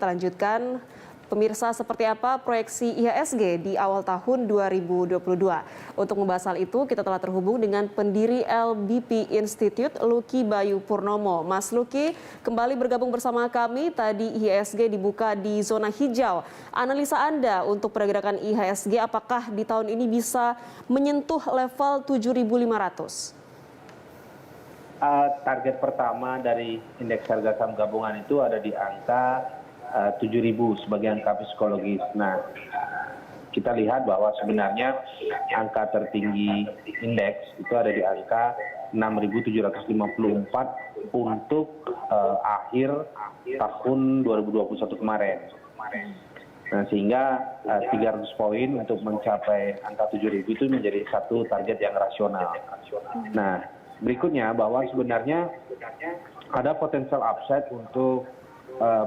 kita lanjutkan. Pemirsa, seperti apa proyeksi IHSG di awal tahun 2022? Untuk membahas hal itu, kita telah terhubung dengan pendiri LBP Institute, Lucky Bayu Purnomo. Mas Lucky, kembali bergabung bersama kami. Tadi IHSG dibuka di zona hijau. Analisa Anda untuk pergerakan IHSG, apakah di tahun ini bisa menyentuh level 7.500? Target pertama dari indeks harga saham gabungan itu ada di angka 7.000 sebagai angka psikologis. Nah, kita lihat bahwa sebenarnya angka tertinggi indeks itu ada di angka 6.754 untuk akhir tahun 2021 kemarin. Nah, sehingga 300 poin untuk mencapai angka 7.000 itu menjadi satu target yang rasional. Nah, berikutnya bahwa sebenarnya ada potensial upside untuk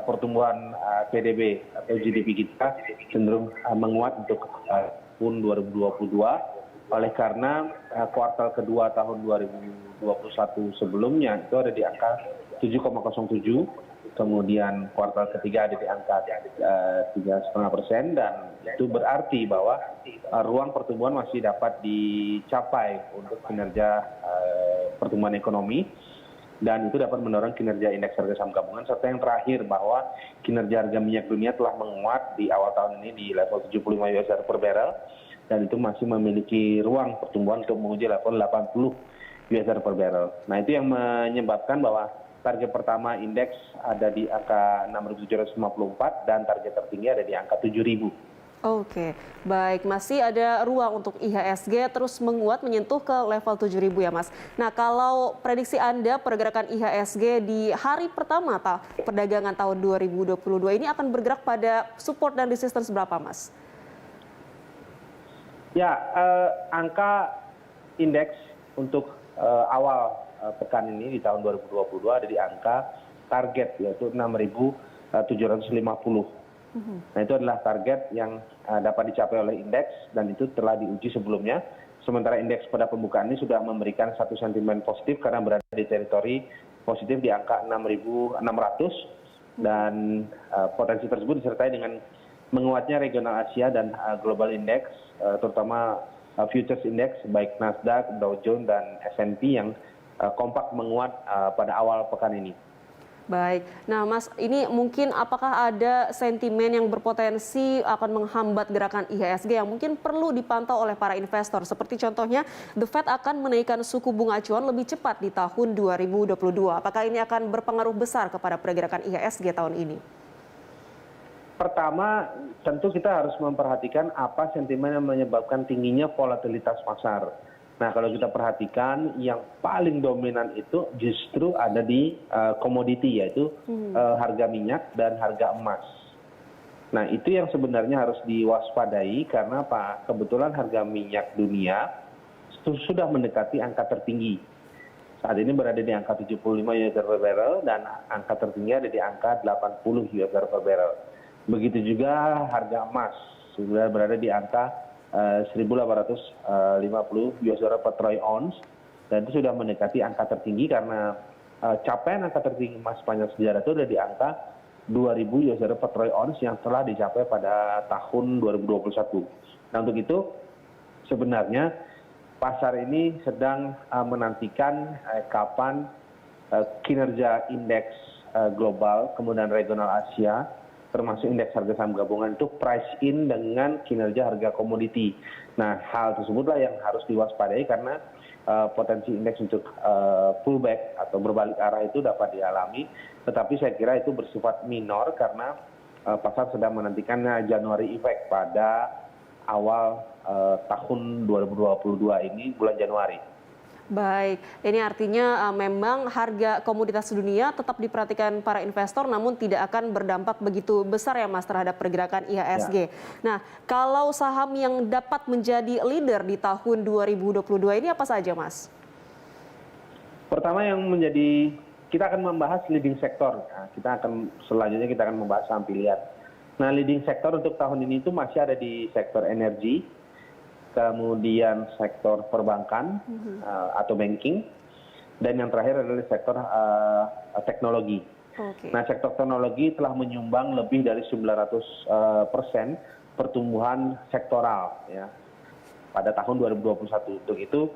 pertumbuhan PDB atau GDP kita cenderung menguat untuk tahun 2022 oleh karena kuartal kedua tahun 2021 sebelumnya itu ada di angka 7,07, kemudian kuartal ketiga ada di angka 3,5%, dan itu berarti bahwa ruang pertumbuhan masih dapat dicapai untuk kinerja pertumbuhan ekonomi. Dan itu dapat mendorong kinerja indeks harga saham gabungan. Serta yang terakhir bahwa kinerja harga minyak dunia telah menguat di awal tahun ini di level 75 US per barrel, dan itu masih memiliki ruang pertumbuhan untuk menguji level 80 US per barrel. Nah, itu yang menyebabkan bahwa target pertama indeks ada di angka 6.754 dan target tertinggi ada di angka 7.000. Oke, baik. Masih ada ruang untuk IHSG terus menguat menyentuh ke level 7.000 ya, Mas. Nah, kalau prediksi Anda pergerakan IHSG di hari pertama perdagangan tahun 2022 ini akan bergerak pada support dan resistance berapa, Mas? Ya, angka indeks untuk awal pekan ini di tahun 2022 ada di angka target yaitu 6.750. Nah, itu adalah target yang dapat dicapai oleh indeks dan itu telah diuji sebelumnya. Sementara indeks pada pembukaan ini sudah memberikan satu sentimen positif karena berada di teritori positif di angka 6.600, dan potensi tersebut disertai dengan menguatnya regional Asia dan global index, terutama futures index baik Nasdaq, Dow Jones dan S&P yang kompak menguat pada awal pekan ini. Baik, nah Mas, ini mungkin apakah ada sentimen yang berpotensi akan menghambat gerakan IHSG yang mungkin perlu dipantau oleh para investor? Seperti contohnya, The Fed akan menaikkan suku bunga acuan lebih cepat di tahun 2022. Apakah ini akan berpengaruh besar kepada pergerakan IHSG tahun ini? Pertama, tentu kita harus memperhatikan apa sentimen yang menyebabkan tingginya volatilitas pasar. Nah, kalau kita perhatikan yang paling dominan itu justru ada di komoditi, yaitu harga minyak dan harga emas. Nah, itu yang sebenarnya harus diwaspadai karena Pak, kebetulan harga minyak dunia sudah mendekati angka tertinggi. Saat ini berada di angka 75 US per barrel dan angka tertinggi ada di angka 80 US per barrel. Begitu juga harga emas sudah berada di angka 1.850 US dollar per troy ounce, dan itu sudah mendekati angka tertinggi karena capaian angka tertinggi emas sepanjang sejarah itu ada di angka 2.000 US dollar per troy ounce yang telah dicapai pada tahun 2021. Nah, untuk itu sebenarnya pasar ini sedang menantikan kapan kinerja indeks global kemudian regional Asia termasuk indeks harga saham gabungan itu price in dengan kinerja harga komoditi. Nah, hal tersebutlah yang harus diwaspadai karena potensi indeks untuk pullback atau berbalik arah itu dapat dialami, tetapi saya kira itu bersifat minor karena pasar sedang menantikan Januari effect pada awal tahun 2022 ini, bulan Januari. Baik, ini artinya memang harga komoditas dunia tetap diperhatikan para investor namun tidak akan berdampak begitu besar ya Mas terhadap pergerakan IHSG. Ya. Nah, kalau saham yang dapat menjadi leader di tahun 2022 ini apa saja Mas? Pertama yang menjadi, kita akan membahas leading sector. Nah, selanjutnya kita akan membahas saham pilihan. Nah, leading sector untuk tahun ini itu masih ada di sektor energi, kemudian sektor perbankan atau banking, dan yang terakhir adalah sektor teknologi. Oke. Nah, sektor teknologi telah menyumbang lebih dari 900% pertumbuhan sektoral ya pada tahun 2021. Untuk itu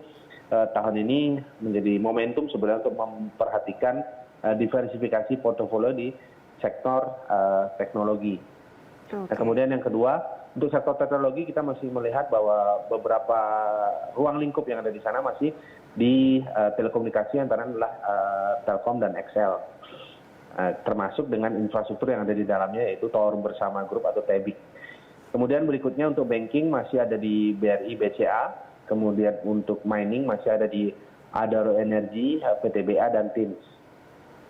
tahun ini menjadi momentum sebenarnya untuk memperhatikan diversifikasi portofolio di sektor teknologi. Nah, kemudian yang kedua, untuk sektor teknologi kita masih melihat bahwa beberapa ruang lingkup yang ada di sana masih di telekomunikasi, antara adalah Telkom dan XL. Termasuk dengan infrastruktur yang ada di dalamnya, yaitu Tower Bersama Group atau TEBIG. Kemudian berikutnya untuk banking masih ada di BRI BCA, kemudian untuk mining masih ada di Adaro Energi, PTBA, dan TIMS.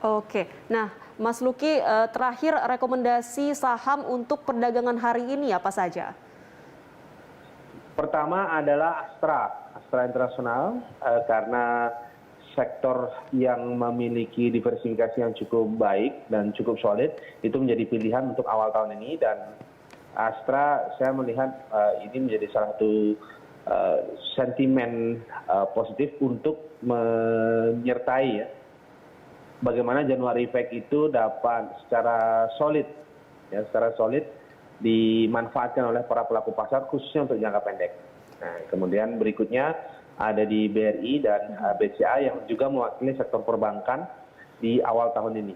Oke, nah Mas Luki, terakhir rekomendasi saham untuk perdagangan hari ini apa saja? Pertama adalah Astra Internasional, karena sektor yang memiliki diversifikasi yang cukup baik dan cukup solid, itu menjadi pilihan untuk awal tahun ini. Dan Astra saya melihat ini menjadi salah satu sentimen positif untuk menyertai ya, bagaimana January Effect itu dapat secara solid dimanfaatkan oleh para pelaku pasar khususnya untuk jangka pendek. Nah, kemudian berikutnya ada di BRI dan BCA yang juga mewakili sektor perbankan di awal tahun ini.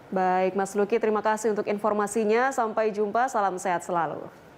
Baik, Mas Luki, terima kasih untuk informasinya. Sampai jumpa, salam sehat selalu.